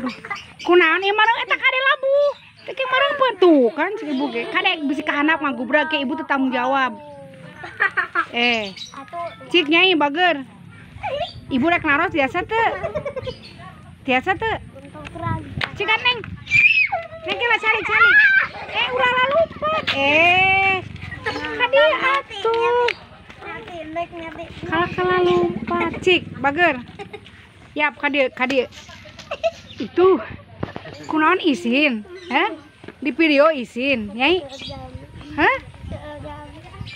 Aduh, kunaon ieu marang eta kade labu. Teh marang tuh kan si ibu ge. Kade bisi ka handap ngagubrak ke ibu teu tanggung jawab. Cik nyai bager. Ibu rek naros biasa teu? Biasa teu? Cik kan Neng. Neng kira cari. Ulah lupet. Kadi atuh. Kala lompat. Cik bager. Yap kadi. Itu kunaon isin? Di video isin, Nyai?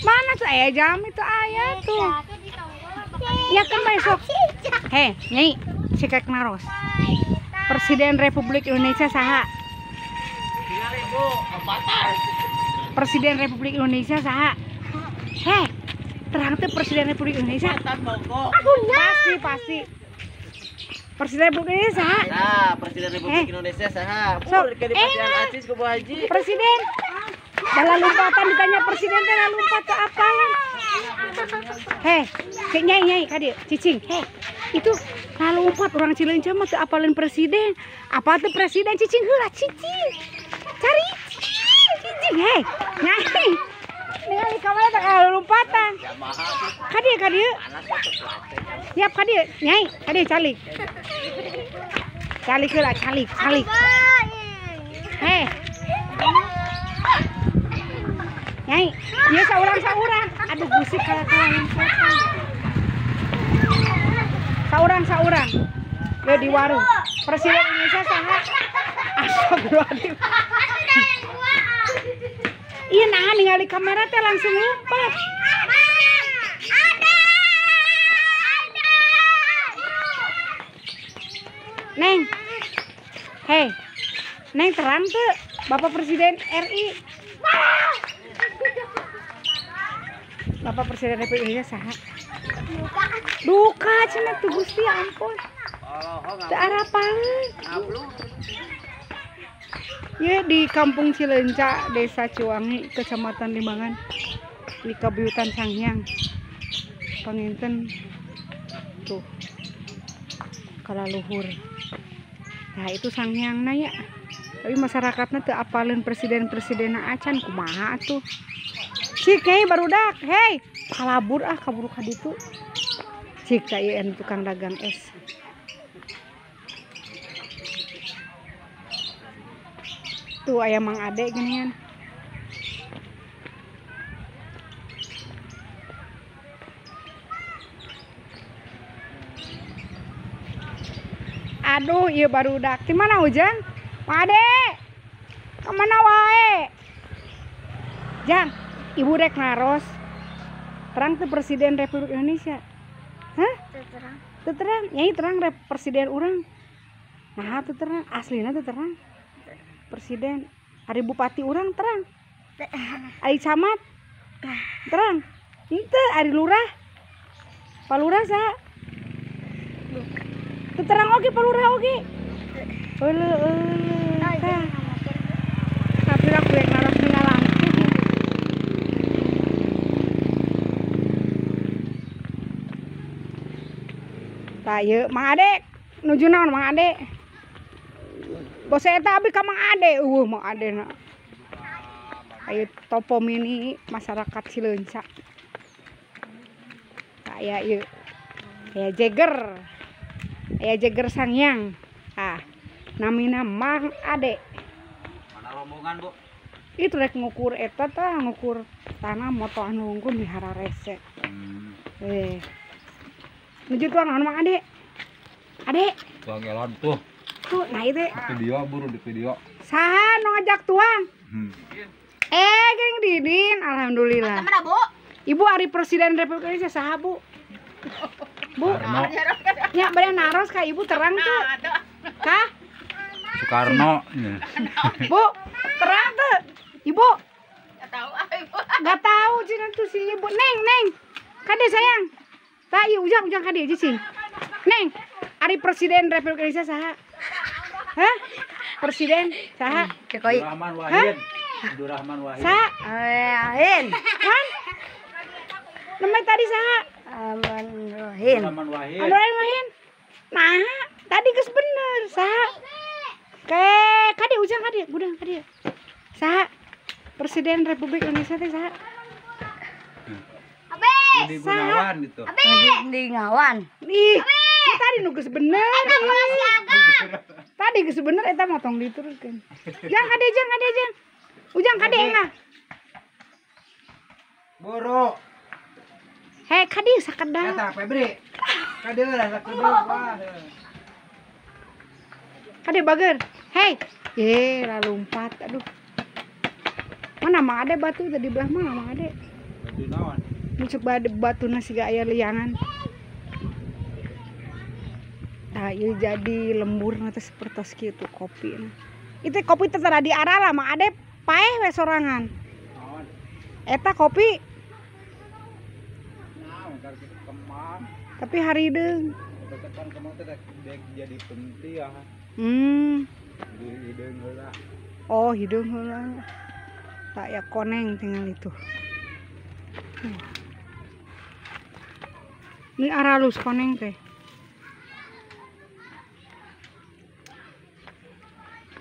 Mana tuh jam itu ayah tuh. Ya kan besok. Nyai, sikek naros. Presiden Republik Indonesia saha? Presiden Republik Indonesia saha? Terang tuh Presiden Republik Indonesia. Pasti. Presiden Republik Indonesia saha? Nah, Presiden Republik Indonesia saha? Presiden. Dalam lompatan ditanya presiden teh lompat ke apa? Cik Nyai kadi cicing. Itu lompat orang Cileunca mah teu apalin presiden. Apa tuh presiden cicing heula cicing. Cari cicing. Nyai. Ningali kamera teh lompatan. Kadi. Siap kadi Nyai, kadi calik. Calik heula calik. Nyai, ieu saurang. Aduh busik kala-kala setan. Saurang. Yo di warung. Presiden Indonesia saha? Astagfirullahaladzim. Iya nah ningali kamera teh langsung lompat. Neng. Neng terang tuh Bapak Presiden RI. Bapak Presiden Republik Indonesia saha? Duka cenah tuh Gusti ampun. Teu arapaeun. Ya di Kampung Cileunca, Desa Ciwangi, Kecamatan Limbangan, di Kabuyutan Sanghyang. Panginten tuh kala luhur. Nah itu Sanghyangna ya. Tapi masyarakatnya teu apalin presiden acan kumaha tuh. Cik Nyai barudak, kalabur kaburu ka ditu. Cik ieu tukang dagang es. Tuh aya Mang Ade ginian. Aduh, ieu barudak. Di mana Ujang? Mang Ade. Kemana wae? Jang, ibu rek naros. Terang tuh Presiden Republik Indonesia. Teu terang. Nyai terang presiden urang. Nah, teu terang. Aslina teu terang. Presiden. Ari bupati urang terang. Ari camat terang. Henteu ari lurah. Palurah saha? Teu terang oge palurah oge. Tapi aku rek naros ngalang. Tah ieu Mang Ade nuju naon Mang Ade? Bos eta abi ka Mang Ade, Mang Ade na. Ayo topo mini masyarakat Cileunca. Aya ieu. Aya Jeger Sanghyang. Namina Mang Ade. Mana rombongan, Bu? Itu rek ngukur eta tah, ngukur tanah moto anu unggul mihara rese. Nuju tuang naon Mang Ade? Ade. Tuang elon tuh. Tuh, nah itu. Video buru di video. Saha nu ngajak tuang? Gering Didin, alhamdulillah. Mana, Bu? Ibu ari Presiden Republik Indonesia saha, Bu? Bu. Ya, bade naros ka Ibu terang tuh. Kah? Soekarno. Bu, terang tuh. Ibu. Enggak tahu, Cenah tuh si Ibu. Neng. Kade sayang. Tah ieu ujang kade cicing. Neng, ari Presiden Republik Indonesia saha? Presiden saha? Jokowi. Abdurrahman Wahid. Saha? Ahin. Namanya tadi saha? Abdurrahman Wahid. Abdurrahman Wahid. Abdurrahman Wahid. Nah, tadi geus bener saha? ka dieu, budang ka dieu. Saha? Presiden Republik Indonesia teh saha? Budi Gunawan gitu. Di ngawan. Ih, tadi nu geus bener. Tadi geus bener eta mah tong diturunkeun. Jang ade jang. Ujang kade engah. Buru. Hei, kadi sakedah. Eta Febri. Kadeu lah sakedeuk wah. Kade bager. Hei. Lah lompat. Aduh. Mana Mang Ade batu tadi belah mana Mang Ade? Batu naon? Mucuk batu nasi gak aya liangan. Nah, ieu jadi lembur na teh sapertos kieu tuh kopi na. Itu kopi teh tara diarah lah Mang Ade paeh we sorangan. Naon? Eta kopi Naon entar kita kemang. tapi harideung. Deketan kemang teh dek jadi penting ya. Di hideung heula. Oh, hidung heula. Tak ya koneng tinggal itu. Ini aralus koneng teh.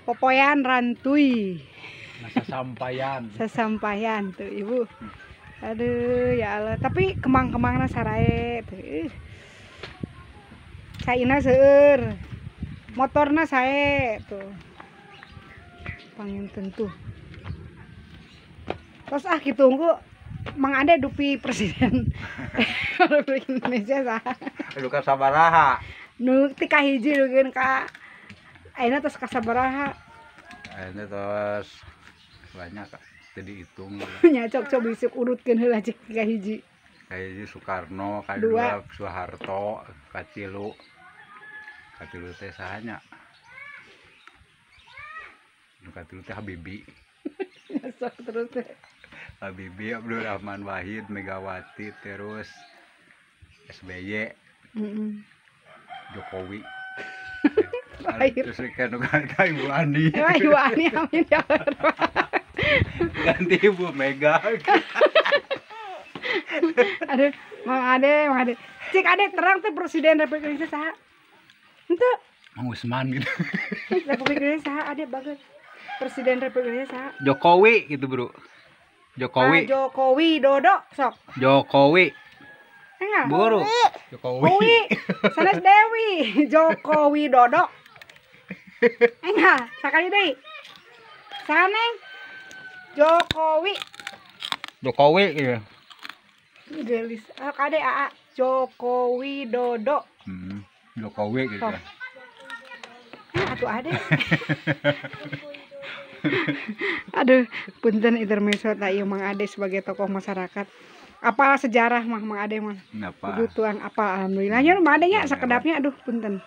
Popoyan rantui. Masa sampaian. Sesampaian tuh ibu. Aduh ya Allah. Tapi kemang-kemangna sarae tuh. Saina seueur. Motorna sae tuh. Pangin tentu. Terus gitu engko Mang Ade dupi presiden Republik Indonesia saha? Lu ka sabaraha? Nu ti kahiji dukeun ka ayeuna tos ka sabaraha? Ayeuna tos banyak teu dihitung. Nya cok bisik urutkeun heula cek kahiji. Kahiji Soekarno, Dua. kadua Soeharto, katilu. Katilu teh sahanya? Nu katilu teh Habibie. Sok terus teh. Habibie, Abdurrahman Wahid, Megawati, terus SBY, Jokowi. Lahir. Terus kan Ibu Ani. Ibu Ani amin ya Allah. Ganti Ibu Mega. Aduh, Mang Ade. Cik Ade terang tuh presiden Republik Indonesia saha? Henteu. Mang Usman gitu. Republik Indonesia saha Ade bagus. Presiden Republik Indonesia saha? Jokowi gitu, Bro. Jokowi. Jokowi Dodo sok. Jokowi. Enggak. Buru. Jokowi. Sanes Dewi. Jokowi Dodo. Enggak, sakali deui. Saneng. Jokowi. Jokowi gitu. Gelis. Kade AA. Jokowi Dodo. Jokowi gitu. Sok. Atuh Ade. Aduh, punten intermezzo tak ieu Mang Ade sebagai tokoh masyarakat. Apa sejarah Mang Ade mah? Kenapa? Kudu tuang apa alhamdulillah nya Mang Ade nya sakedapnya aduh punten.